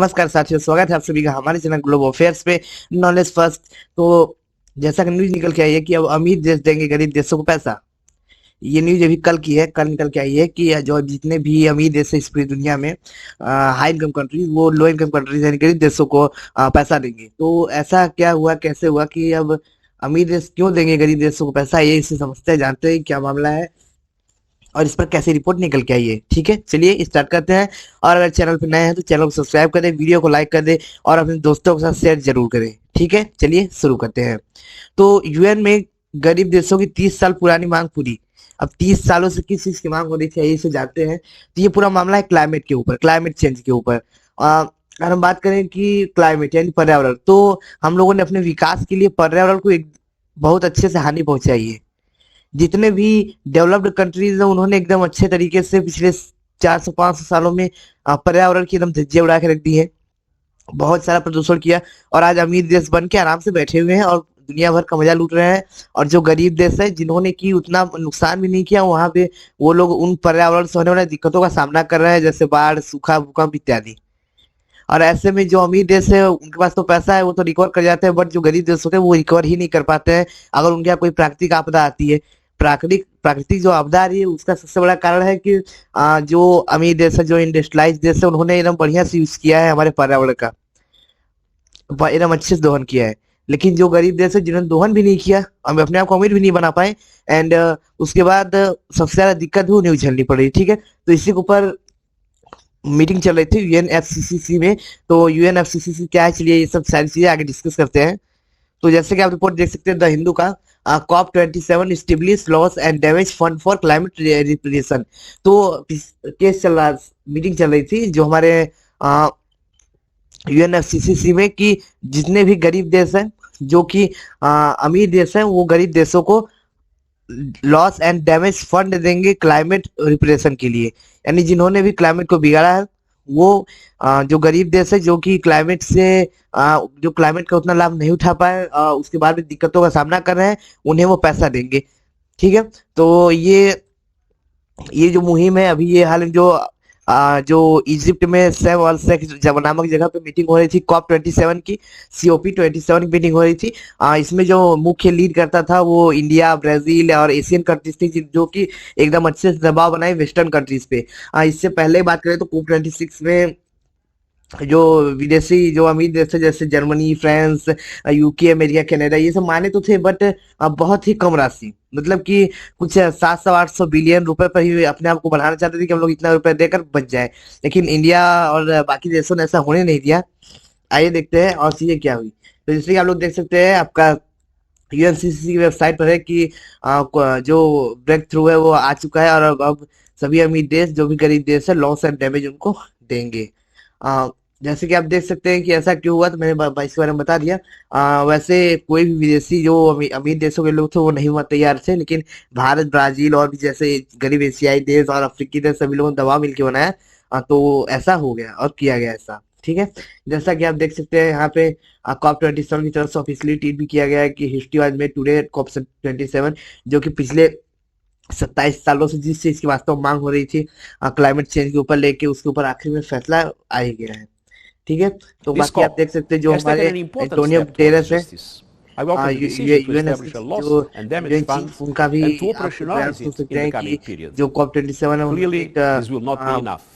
नमस्कार साथियों, स्वागत है आप सभी का हमारे चैनल ग्लोबल अफेयर्स पे। Knowledge first. तो जैसा कि न्यूज निकल के आई है कि अब अमीर देश देंगे गरीब देशों को पैसा। ये न्यूज अभी कल की है, कल निकल के आई है कि जो जितने भी अमीर देश है इस पूरी दुनिया में, हाई इनकम कंट्रीज वो लो इनकम कंट्रीज यानी गरीब देशों को पैसा देंगे। तो ऐसा क्या हुआ, कैसे हुआ कि अब अमीर देश क्यों देंगे गरीब देशों को पैसा, ये इसे समझते हैं, जानते हैं क्या मामला है और इस पर कैसी रिपोर्ट निकल के आई है। ठीक है, चलिए स्टार्ट करते हैं। और अगर चैनल पर नए हैं तो चैनल को सब्सक्राइब कर दें, वीडियो को लाइक कर दें और अपने दोस्तों के साथ शेयर जरूर करें। ठीक है, चलिए शुरू करते हैं। तो यूएन में गरीब देशों की 30 साल पुरानी मांग पूरी। अब 30 सालों से किस चीज की मांग हो रही थी, यही से जानते हैं। तो ये पूरा मामला है क्लाइमेट के ऊपर, क्लाइमेट चेंज के ऊपर। अगर हम बात करें कि क्लाइमेट यानी पर्यावरण, तो हम लोगों ने अपने विकास के लिए पर्यावरण को एक बहुत अच्छे से हानि पहुंचाई है। जितने भी डेवलप्ड कंट्रीज हैं उन्होंने एकदम अच्छे तरीके से पिछले 400-500 सालों में पर्यावरण की एकदम धज्जियां उड़ा के रख दी है। बहुत सारा प्रदूषण किया और आज अमीर देश बन के आराम से बैठे हुए हैं और दुनिया भर का मजा लूट रहे हैं। और जो गरीब देश है जिन्होंने की उतना नुकसान भी नहीं किया, वहां पे वो लोग उन पर्यावरण से होने वाली दिक्कतों का सामना कर रहे हैं, जैसे बाढ़, सूखा, भूकंप इत्यादि। और ऐसे में जो अमीर देश है उनके पास तो पैसा है, वो तो रिकवर कर जाते हैं, बट जो गरीब देश होते हैं वो रिकवर ही नहीं कर पाते हैं अगर उनके यहाँ कोई प्राकृतिक आपदा आती है। प्राकृतिक प्राकृतिक जो आपदा आ रही है उसका सबसे बड़ा कारण है कि जो अमीर देश है, जो इंडस्ट्रियलाइज देश है, उन्होंने एकदम बढ़िया से यूज किया है हमारे पर्यावरण का, एकदम अच्छे से दोहन किया है। लेकिन जो गरीब देश है जिन्होंने दोहन भी नहीं किया, हम अपने आप को अमीर भी नहीं बना पाए। एंड उसके बाद सबसे ज्यादा दिक्कत भी उन्हें झेलनी पड़ रही। ठीक है, तो इसी के ऊपर मीटिंग चल रही थी यूएनएफसीसीसी में। तो यूएनएफसीसीसी क्या है, चलिए ये सब सारी चीजें आगे डिस्कस करते हैं। तो जैसे कि आप रिपोर्ट देख सकते हैं द हिंदू का, COP27 establish loss and damage fund for climate reparation. तो केस चल रहा, मीटिंग चल रही थी जो हमारे यूएनएफसीसीसी में, कि जितने भी गरीब देश हैं, जो कि अमीर देश हैं, वो गरीब देशों को लॉस एंड डैमेज फंड देंगे क्लाइमेट रिपरेशन के लिए। यानी जिन्होंने भी क्लाइमेट को बिगाड़ा है वो जो गरीब देश है, जो कि क्लाइमेट से जो क्लाइमेट का उतना लाभ नहीं उठा पाए, उसके बाद भी दिक्कतों का सामना कर रहे हैं, उन्हें वो पैसा देंगे। ठीक है, तो ये जो मुहिम है अभी, ये हाल में जो इजिप्ट में सेम अल शेख नामक जगह पे मीटिंग हो रही थी, COP27 की, COP27 की मीटिंग हो रही थी। इसमें जो मुख्य लीड करता था वो इंडिया, ब्राजील और एशियन कंट्रीज थी, जो कि एकदम अच्छे से दबाव बनाए वेस्टर्न कंट्रीज पे। इससे पहले बात करें तो COP26 में जो विदेशी जो अमीर देश है, जैसे Germany, France, UK, America, Canada, ये सब माने तो थे, बट बहुत ही कम राशि, मतलब कि कुछ 700-800 बिलियन रुपए पर ही अपने आप को बढ़ाना चाहते थे कि हम लोग इतना रुपए देकर बच जाए। लेकिन इंडिया और बाकी देशों ने ऐसा होने नहीं दिया। आइए देखते हैं और चीजें क्या हुई। तो जैसे कि आप लोग देख सकते हैं, आपका यूएनसीसी की वेबसाइट पर है कि जो ब्रेक थ्रू है वो आ चुका है और अब सभी अमीर देश, जो भी गरीब देश है, लॉस एंड डैमेज उनको देंगे। अ, जैसे कि आप देख सकते हैं कि ऐसा क्यों हुआ, तो मैंने इसके बारे में बता दिया। वैसे कोई भी विदेशी जो अमीर देशों के लोग थे वो नहीं हुआ तैयार थे, लेकिन भारत, ब्राजील और भी जैसे गरीब एशियाई देश और अफ्रीकी देश, सभी लोगों ने दबाव मिलकर बनाया। तो ऐसा हो गया और किया गया ऐसा। ठीक है, जैसा कि आप देख सकते हैं यहाँ पे COP27 की तरफ से ऑफिशियली ट्वीट भी किया गया है कि history was made today COP27, जो कि पिछले 27 सालों से जिस चीज की वास्तव मांग हो रही थी क्लाइमेट चेंज के ऊपर लेके, उसके ऊपर आखिर में फैसला आ ही गया है। ठीक है, तो This बाकी आप देख COP सकते हैं जो has हमारे taken an important Antonio step towards Guterres है, justice. I welcome the decision to establish a UNFCCC loss जो and damage UN fund chief, उनका भी and to आप प्रयास operationalize सोच it सकते in the हैं coming कि period. जो COP27 है उन्होंने Clearly, एक this will not be enough,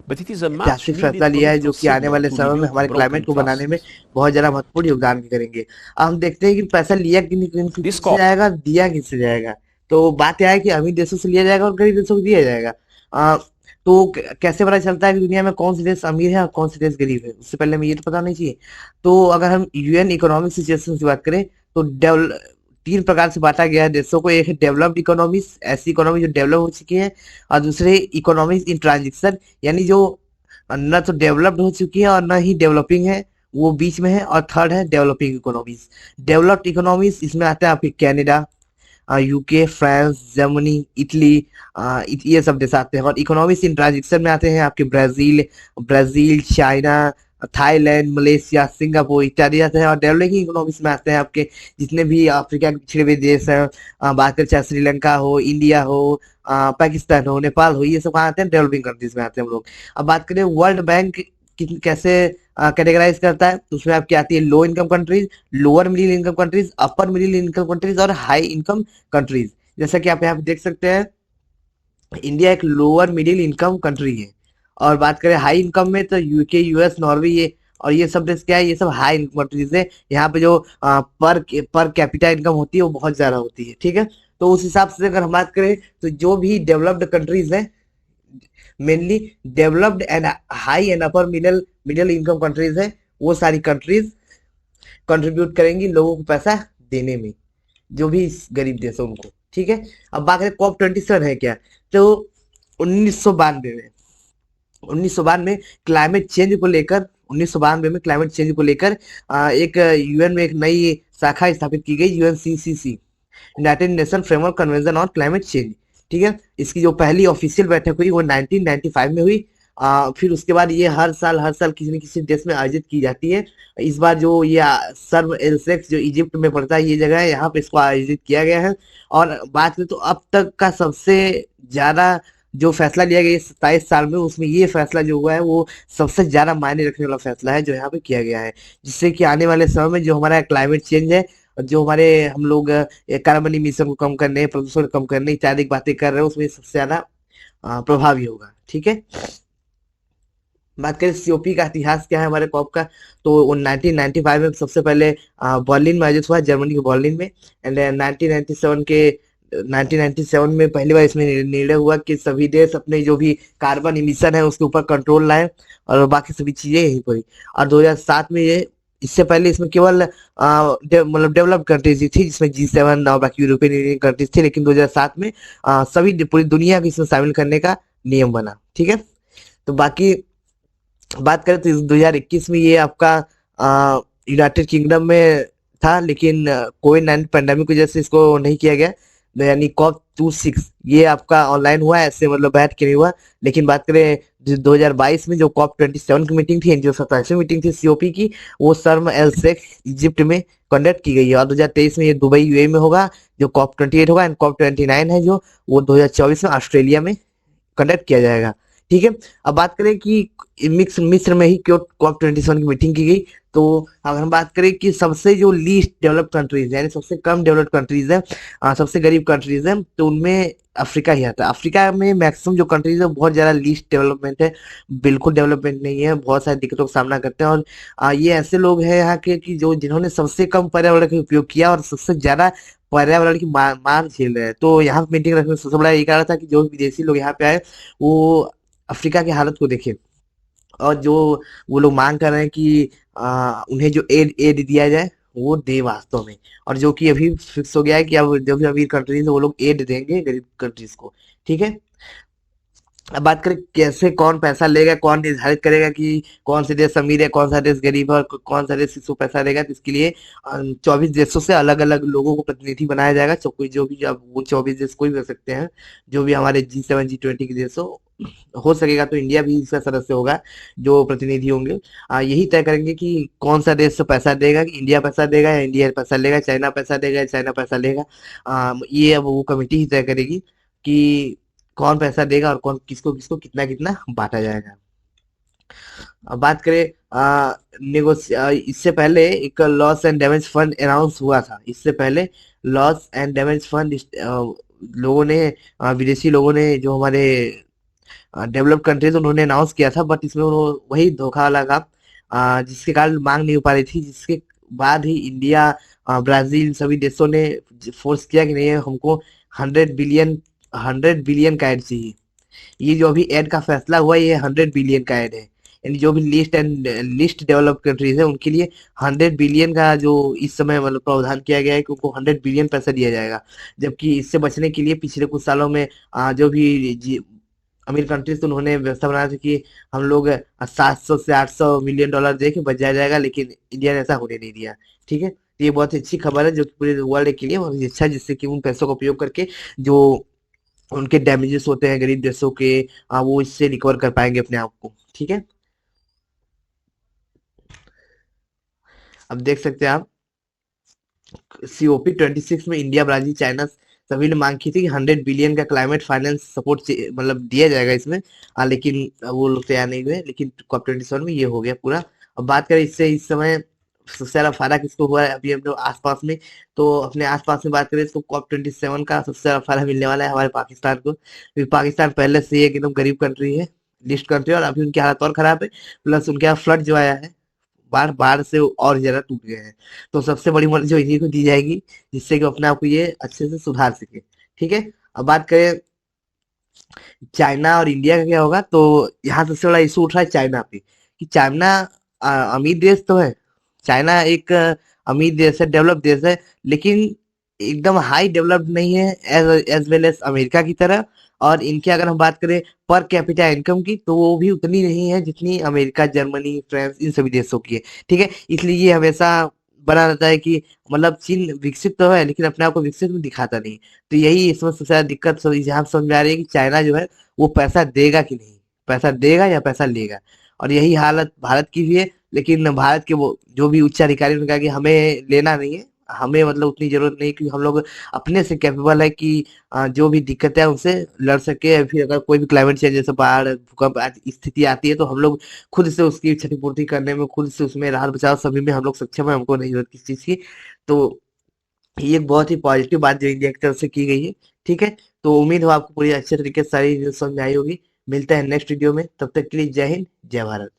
but it is a much ऐतिहासिक फैसला needed लिया है जो political कि आने signal वाले to समय में rebuild हमारे broken क्लाइमेट को बनाने में trust. बहुत ज्यादा महत्वपूर्ण योगदान करेंगे। अब हम देखते हैं कि पैसा लिया This किससे COP जाएगा, दिया किससे जाएगा। तो बात यह है कि अमीर देशों से लिया जाएगा और गरीब देशों को दिया जाएगा। तो कैसे पता चलता है कि दुनिया में कौन से देश अमीर है और कौन से देश गरीब है, उससे पहले हमें ये तो पता नहीं चाहिए। तो अगर हम यूएन इकोनॉमिक सिचुएशन की बात करें तो 3 प्रकार से बांटा गया है देशों को। एक है डेवलप्ड इकोनॉमीज, ऐसी इकोनॉमी जो डेवलप हो चुकी है, और दूसरे इकोनॉमीज इन ट्रांजिशन, यानी जो न तो डेवलप्ड हो चुकी है और न ही डेवलपिंग है, वो बीच में है। और थर्ड है डेवलपिंग इकोनॉमीज। डेवलप्ड इकोनॉमीज इसमें आते हैं आपके Canada, UK, France, Germany, Italy, ये सब देश आते हैं। और इकोनॉमिक्स इन ट्रांजिशन में आते हैं आपके Brazil, China, Thailand, Malaysia, Singapore इत्यादि आते हैं। और डेवलपिंग इकोनॉमिक्स में आते हैं आपके जितने भी अफ्रीका के पिछड़े हुए देश हैं, बात करें चाहे श्रीलंका हो, इंडिया हो, पाकिस्तान हो, नेपाल हो, ये सब कहाँ आते हैं, डेवलपिंग कंट्रीज में आते हैं हम लोग। अब बात करें वर्ल्ड बैंक कैसे कैटेगराइज करता है, तो उसमें आपकी आती है low income countries, lower middle income countries, upper middle income countries और हाई इनकम कंट्रीज। जैसा कि आप यहाँ पे देख सकते हैं, इंडिया एक लोअर मिडिल इनकम कंट्री है। और बात करें हाई इनकम में, तो यूके, यूएस, नॉर्वे, ये और ये सब देश क्या है, ये सब हाई इनकम कंट्रीज है। यहाँ पे जो पर कैपिटा इनकम होती है वो बहुत ज्यादा होती है, ठीक है। तो उस हिसाब से अगर हम बात करें, तो जो भी डेवलप्ड कंट्रीज हैं, mainly developed and high and upper middle middle income countries है, वो सारी कंट्रीज कंट्रीब्यूट करेंगी लोगों को पैसा देने में, जो भी गरीब देश है उनको, ठीक है। अब बात करें कॉप 27 है क्या, तो 1992 में 1992 क्लाइमेट चेंज को लेकर 1992 में क्लाइमेट चेंज को लेकर एक यूएन में एक नई शाखा स्थापित की गई, UNCCC, United Nation framework convention on climate change, ठीक है। इसकी जो पहली ऑफिशियल बैठक हुई वो 1995 में हुई। फिर उसके बाद ये हर साल किसी न किसी देश में आयोजित की जाती है। इस बार जो ये सर्व एल्सेक्स जो इजिप्ट में पड़ता है, ये जगह है, यहाँ पे इसको आयोजित किया गया है। और बात करें तो अब तक का सबसे ज्यादा जो फैसला लिया गया 27 साल में, उसमें ये फैसला जो हुआ है वो सबसे ज्यादा मायने रखने वाला फैसला है जो यहाँ पे किया गया है, जिससे कि आने वाले समय में जो हमारा क्लाइमेट चेंज है, जो हमारे हम लोग कार्बन इमिशन को कम करने, प्रदूषण को कम करने इत्यादि बातें कर रहे हैं, उसमें सबसे ज्यादा प्रभावी होगा, ठीक है। बात करें सीओपी का इतिहास क्या है हमारे कॉप का, तो वो 1995 में सबसे पहले बर्लिन में आयोजित हुआ, जर्मनी के बर्लिन में। एंड 1997 में पहली बार इसमें निर्णय हुआ कि सभी देश अपने जो भी कार्बन इमिशन है उसके ऊपर कंट्रोल लाए, और बाकी सभी चीजें यहीं पर। और 2007 में ये, इससे पहले इसमें केवल मतलब डेवलप्ड कंट्रीज थी, जिसमें G7 और बाकी यूरोपियन यूनियन कंट्रीज थी, लेकिन 2007 में सभी पूरी दुनिया को इसमें शामिल करने का नियम बना, ठीक है। तो बाकी बात करें तो 2021 में ये आपका यूनाइटेड किंगडम में था, लेकिन कोविड 19 पैंडेमिक की वजह से इसको नहीं किया गया। तो यानी कॉप 26 ये आपका ऑनलाइन हुआ, ऐसे मतलब बैठ के नहीं हुआ। लेकिन बात करें 2022 में जो कॉप 27 की मीटिंग थी, जो 27वीं मीटिंग थी सीओपी की, वो शर्म एल शेख इजिप्ट में कंडक्ट की गई है। और 2023 में ये दुबई यूएई में होगा, जो कॉप 28 होगा। एंड कॉप 29 है जो, वो 2024 में ऑस्ट्रेलिया में कंडक्ट किया जाएगा, ठीक है। अब बात करें कि मिस्र में ही क्यों कॉप 27 की मीटिंग की गई, तो अगर हम बात करें कि सबसे जो लीस्ट डेवलप्ड कंट्रीज है, यानी सबसे कम डेवलप्ड कंट्रीज है, सबसे गरीब कंट्रीज है, तो उनमें अफ्रीका ही आता है। अफ्रीका में मैक्सिमम जो कंट्रीज है बहुत ज्यादा लीस्ट डेवलपमेंट है, बिल्कुल डेवलपमेंट नहीं है, बहुत सारी दिक्कतों का सामना करते हैं। और ये ऐसे लोग हैं यहाँ के कि जो जिन्होंने सबसे कम पर्यावरण का उपयोग किया और सबसे ज्यादा पर्यावरण की मार झेल रहे हैं। तो यहाँ पे मीटिंग रखने में सबसे बड़ा ये कारण था कि जो विदेशी लोग यहाँ पे आए, वो अफ्रीका की हालत को देखें, और जो वो लोग मांग कर रहे हैं कि उन्हें जो एड एड दिया जाए वो दे वास्तव में। और जो कि अभी फिक्स हो गया है कि अब जो भी अमीर कंट्रीज है वो लोग एड देंगे गरीब कंट्रीज को, ठीक है। अब बात करें कैसे कौन पैसा लेगा, कौन निर्धारित करेगा कि कौन से देश अमीर है, कौन सा देश गरीब है, और कौन सा देश किसको पैसा देगा, तो इसके लिए 24 देशों से अलग अलग लोगों को प्रतिनिधि बनाया जाएगा। कोई जो भी, अब वो 24 देश कोई भी हो सकते हैं, जो भी हमारे G7 G20 के देश हो सकेगा तो इंडिया भी इसका सदस्य होगा, जो प्रतिनिधि होंगे। यही तय करेंगे कि कौन सा देश पैसा देगा, कि इंडिया पैसा देगा या इंडिया पैसा लेगा, चाइना पैसा देगा या चाइना पैसा लेगा। ये अब वो कमेटी ही तय करेगी कि कौन पैसा देगा और कौन किसको किसको कितना कितना बांटा जाएगा। अब बात करें इससे पहले एक loss and damage fund announce हुआ था। इससे पहले लॉस एंड डैमेज फंड लोगों ने विदेशी लोगों ने, जो हमारे डेवलप्ड कंट्रीज, उन्होंने अनाउंस किया था, बट इसमें वही धोखा वाला काम, जिसके कारण मांग नहीं हो पा रही थी, जिसके बाद ही इंडिया, ब्राजील, सभी देशों ने फोर्स किया कि नहीं, हमको 100 बिलियन का एड चाहिए। ये जो अभी एड का फैसला हुआ, ये 100 बिलियन का एड है। यानी जो भी लिस्ट डेवलप्ड कंट्रीज है उनके लिए 100 बिलियन का जो इस समय मतलब प्रावधान किया गया है कि उनको 100 बिलियन पैसा दिया जाएगा। जबकि इससे बचने के लिए पिछले कुछ सालों में जो भी अमीर कंट्रीज, तो उन्होंने व्यवस्था बनाया था कि हम लोग 700 से 800 मिलियन डॉलर दे के बच जाएगा, लेकिन इंडिया ने ऐसा होने नहीं दिया, ठीक है। तो ये बहुत अच्छी खबर है जो कि पूरे वर्ल्ड के लिए बहुत अच्छा है, जिससे कि उन पैसों का उपयोग करके जो उनके डैमेजेस होते हैं गरीब देशों के, वो इससे रिकवर कर पाएंगे अपने आप को, ठीक है। अब देख सकते हैं आप, COP 26 में इंडिया, ब्राजील, चाइना सभी ने मांग की थी कि 100 बिलियन का क्लाइमेट फाइनेंस सपोर्ट मतलब दिया जाएगा इसमें। लेकिन वो लोग तैयार नहीं हुए, लेकिन COP 27 में ये हो गया पूरा। अब बात करें इससे इस समय सबसे ज्यादा फायदा किसको हुआ है अभी हम लोग आसपास में, तो अपने आसपास में बात करें तो COP 27 का सबसे ज्यादा फायदा मिलने वाला है हमारे पाकिस्तान को, क्योंकि पाकिस्तान पहले से ही एक एकदम गरीब कंट्री है, लिस्ट कंट्री, और अभी उनकी हालत और खराब है। प्लस उनके यहाँ फ्लड जो आया है, बाढ़ बाढ़ से और ज्यादा टूट गए हैं। तो सबसे बड़ी मदद जो इन्हीं को दी जाएगी, जिससे कि अपने आप को ये अच्छे से सुधार सके। ठीक है। अब बात करें चाइना और इंडिया का क्या होगा, तो यहाँ सबसे बड़ा इशू उठ रहा है चाइना पे, कि चाइना अमीर देश तो है, चाइना एक अमीर देश है, डेवलप देश है, लेकिन एकदम हाई डेवलप्ड नहीं है as as well as America की तरह। और इनके अगर हम बात करें पर कैपिटा इनकम की, तो वो भी उतनी नहीं है जितनी अमेरिका, जर्मनी, फ्रांस, इन सभी देशों की है। ठीक है। इसलिए ये हमेशा बना रहता है कि मतलब चीन विकसित तो है लेकिन अपने आप को विकसित में दिखाता नहीं। तो यही इसमें सबसे ज्यादा दिक्कत यहाँ समझ में आ रही है कि चाइना जो है वो पैसा देगा कि नहीं, पैसा देगा या पैसा लेगा। और यही हालत भारत की भी है, लेकिन भारत के वो जो भी उच्च अधिकारी ने कहा कि हमें लेना नहीं है, हमें मतलब उतनी जरूरत नहीं, क्योंकि हम लोग अपने से कैपेबल है कि जो भी दिक्कत है उनसे लड़ सके। फिर अगर कोई भी क्लाइमेट चेंज जैसे बाढ़ भूकंप आदि स्थिति आती है, तो हम लोग खुद से उसकी क्षतिपूर्ति करने में, खुद से उसमें राहत बचाव सभी में हम लोग सक्षम है, हमको नहीं जरूरत किसी चीज की। तो ये एक बहुत ही पॉजिटिव बात जो इंडिया की तरफ से की गई है। ठीक है। तो उम्मीद हो आपको पूरी अच्छे तरीके से सारी न्यूज समझ में आई होगी। मिलते हैं नेक्स्ट वीडियो में, तब तक के लिए जय हिंद, जय भारत।